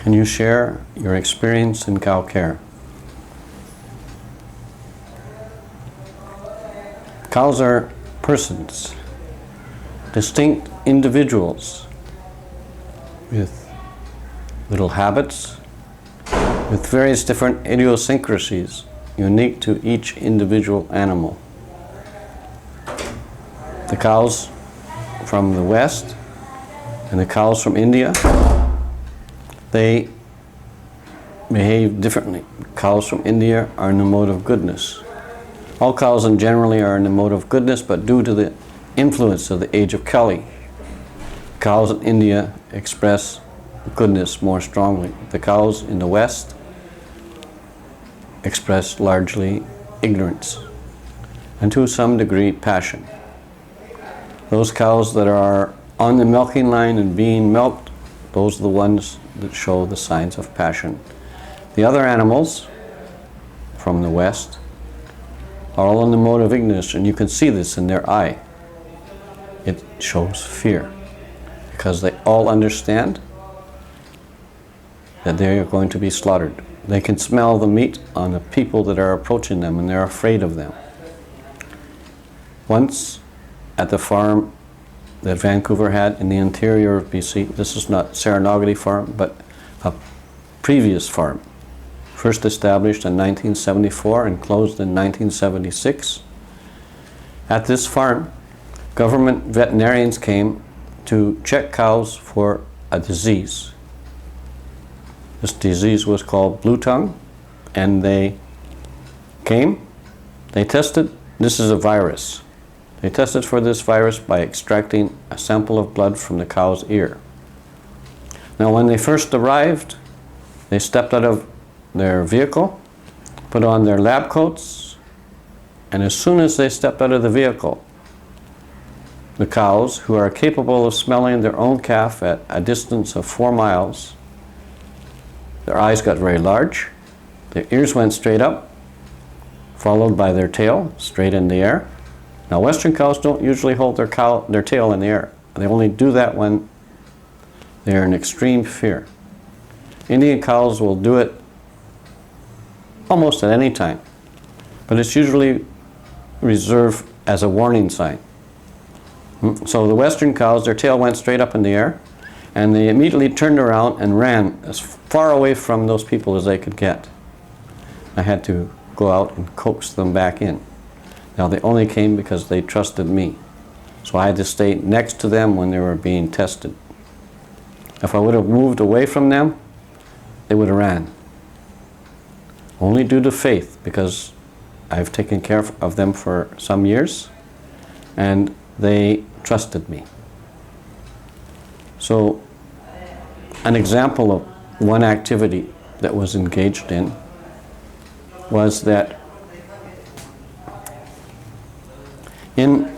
Can you share your experience in cow care? Cows are persons, distinct individuals with little habits, with various different idiosyncrasies unique to each individual animal. The cows from the West and the cows from India, they behave differently. Cows from India are in the mode of goodness. All cows in generally are in the mode of goodness, but due to the influence of the age of Kali, cows in India express goodness more strongly. The cows in the West express largely ignorance and to some degree passion. Those cows that are on the milking line and being milked, those are the ones that show the signs of passion. The other animals from the West are all in the mode of ignorance, and you can see this in their eye. It shows fear, because they all understand that they are going to be slaughtered. They can smell the meat on the people that are approaching them, and they're afraid of them. Once, at the farm that Vancouver had in the interior of BC, this is not Serenogity Farm, but a previous farm, first established in 1974 and closed in 1976. At this farm, government veterinarians came to check cows for a disease. This disease was called blue tongue, and they came, they tested, this is a virus. They tested for this virus by extracting a sample of blood from the cow's ear. Now when they first arrived, they stepped out of their vehicle, put on their lab coats, and as soon as they stepped out of the vehicle, the cows, who are capable of smelling their own calf at a distance of 4 miles, their eyes got very large, their ears went straight up, followed by their tail straight in the air. Now Western cows don't usually hold their tail in the air. They only do that when they're in extreme fear. Indian cows will do it almost at any time, but it's usually reserved as a warning sign. So the Western cows, their tail went straight up in the air, and they immediately turned around and ran as far away from those people as they could get. I had to go out and coax them back in. Now they only came because they trusted me. So I had to stay next to them when they were being tested. If I would have moved away from them, they would have ran. Only due to faith, because I've taken care of them for some years, and they trusted me. So an example of one activity that was engaged in was that in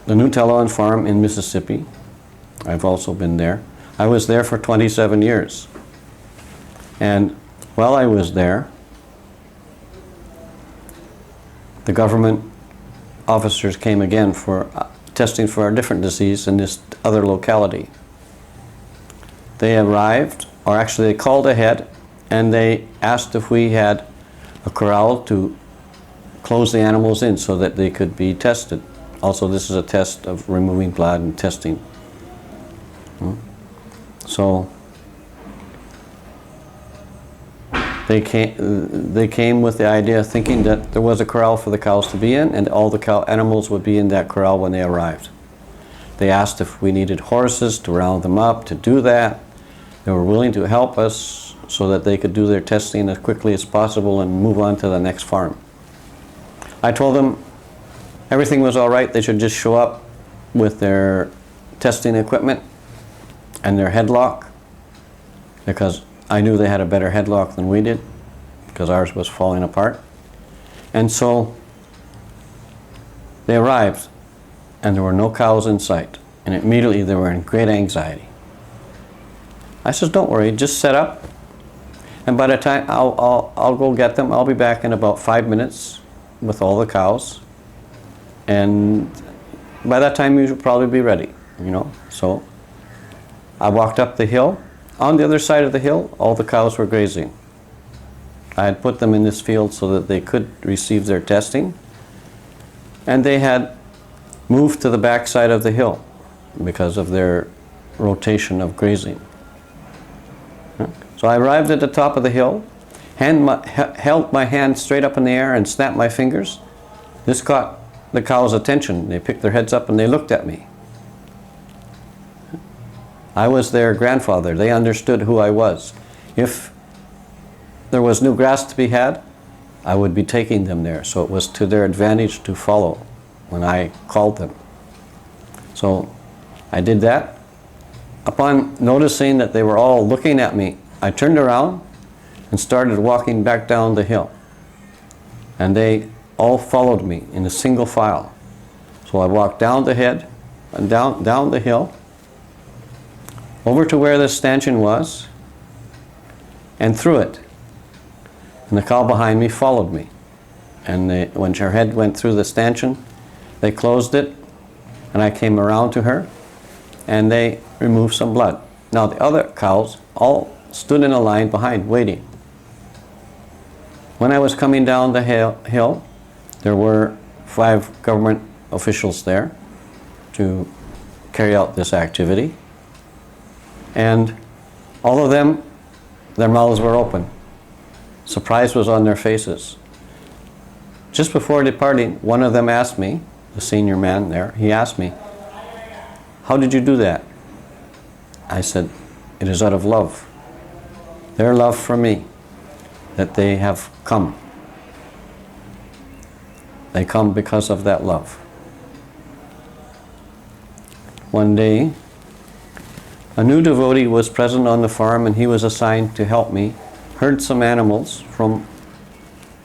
the New Telouan farm in Mississippi, I've also been there. I was there for 27 years. And while I was there, the government officers came again for testing for a different disease in this other locality. They arrived, or actually they called ahead, and they asked if we had a corral to close the animals in so that they could be tested. Also, this is a test of removing blood and testing. So they came with the idea thinking that there was a corral for the cows to be in, and all the cow animals would be in that corral when they arrived. They asked if we needed horses to round them up to do that. They were willing to help us so that they could do their testing as quickly as possible and move on to the next farm. I told them everything was all right. They should just show up with their testing equipment and their headlock, because I knew they had a better headlock than we did, because ours was falling apart. And so they arrived, and there were no cows in sight, and immediately they were in great anxiety. I said, don't worry, just set up, and by the time I'll go get them. I'll be back in about 5 minutes with all the cows, and by that time you should probably be ready, you know. So I walked up the hill, on the other side of the hill, all the cows were grazing. I had put them in this field so that they could receive their testing, and they had moved to the back side of the hill because of their rotation of grazing. So I arrived at the top of the hill, held my hand straight up in the air and snapped my fingers. This caught the cows' attention. They picked their heads up and they looked at me. I was their grandfather. They understood who I was. If there was new grass to be had, I would be taking them there. So it was to their advantage to follow when I called them. So I did that. Upon noticing that they were all looking at me, I turned around and started walking back down the hill. And they all followed me in a single file. So I walked down the head, and down the hill, over to where the stanchion was, and through it. And the cow behind me followed me. And when her head went through the stanchion, they closed it, and I came around to her, and they removed some blood. Now the other cows all stood in a line behind, waiting. When I was coming down the hill, there were 5 government officials there to carry out this activity. And all of them, their mouths were open. Surprise was on their faces. Just before departing, one of them asked me, the senior man there, he asked me, "How did you do that?" I said, "It is out of love. Their love for me, that they have come. They come because of that love." One day, a new devotee was present on the farm, and he was assigned to help me herd some animals from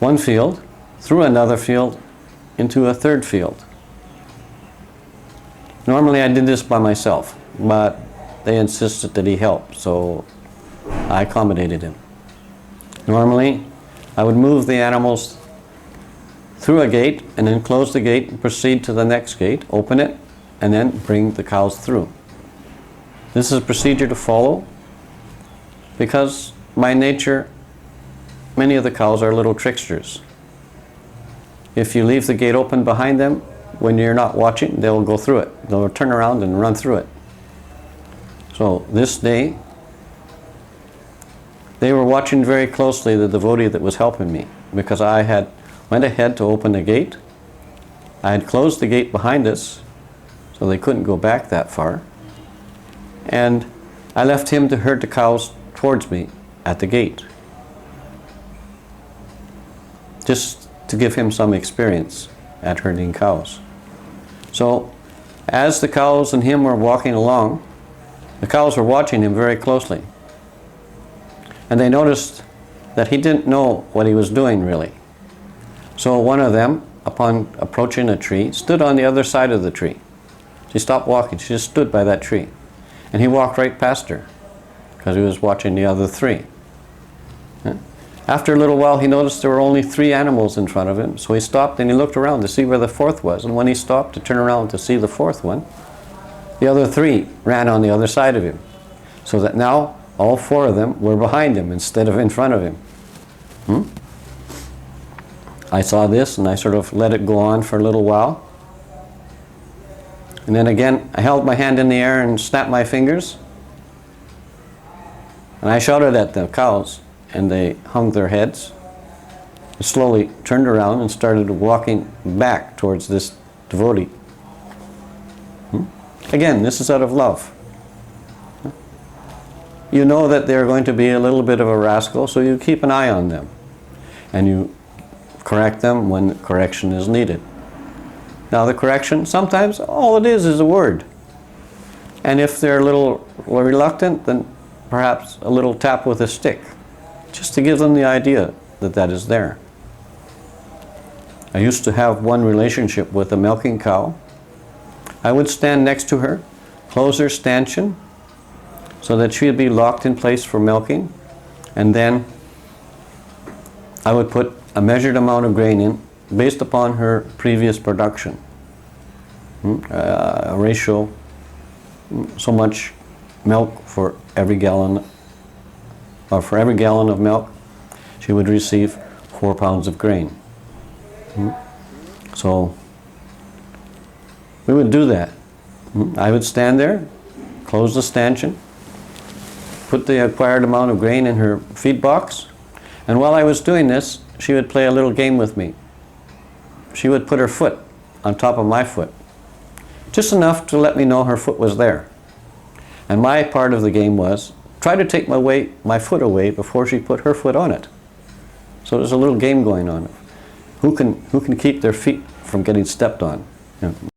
one field through another field into a third field. Normally I did this by myself, but they insisted that he help, so I accommodated him. Normally I would move the animals through a gate and then close the gate and proceed to the next gate, open it, and then bring the cows through. This is a procedure to follow because by nature many of the cows are little tricksters. If you leave the gate open behind them, when you're not watching, they'll go through it. They'll turn around and run through it. So this day, they were watching very closely the devotee that was helping me, because I had went ahead to open the gate. I had closed the gate behind us, so they couldn't go back that far. And I left him to herd the cows towards me at the gate, just to give him some experience at herding cows. So as the cows and him were walking along, the cows were watching him very closely. And they noticed that he didn't know what he was doing really. So one of them, upon approaching a tree, stood on the other side of the tree. She stopped walking, she just stood by that tree. And he walked right past her, because he was watching the other 3. After a little while, he noticed there were only 3 animals in front of him, so he stopped and he looked around to see where the 4th was. And when he stopped to turn around to see the 4th one, the other 3 ran on the other side of him, so that now all 4 of them were behind him instead of in front of him. I saw this and I sort of let it go on for a little while. And then again, I held my hand in the air and snapped my fingers. And I shouted at the cows, and they hung their heads, slowly turned around and started walking back towards this devotee. Again, this is out of love. You know that they're going to be a little bit of a rascal, so you keep an eye on them. And you correct them when correction is needed. Now the correction, sometimes all it is a word. And if they're a little reluctant, then perhaps a little tap with a stick, just to give them the idea that that is there. I used to have one relationship with a milking cow. I would stand next to her, close her stanchion, so that she would be locked in place for milking, and then I would put a measured amount of grain in based upon her previous production. A ratio, so much milk for every gallon or for every gallon of milk, she would receive 4 pounds of grain. So we would do that. I would stand there, close the stanchion, put the acquired amount of grain in her feed box, and while I was doing this, she would play a little game with me. She would put her foot on top of my foot, just enough to let me know her foot was there. And my part of the game was try to take my foot away before she put her foot on it. So there's a little game going on. Who can keep their feet from getting stepped on? You know.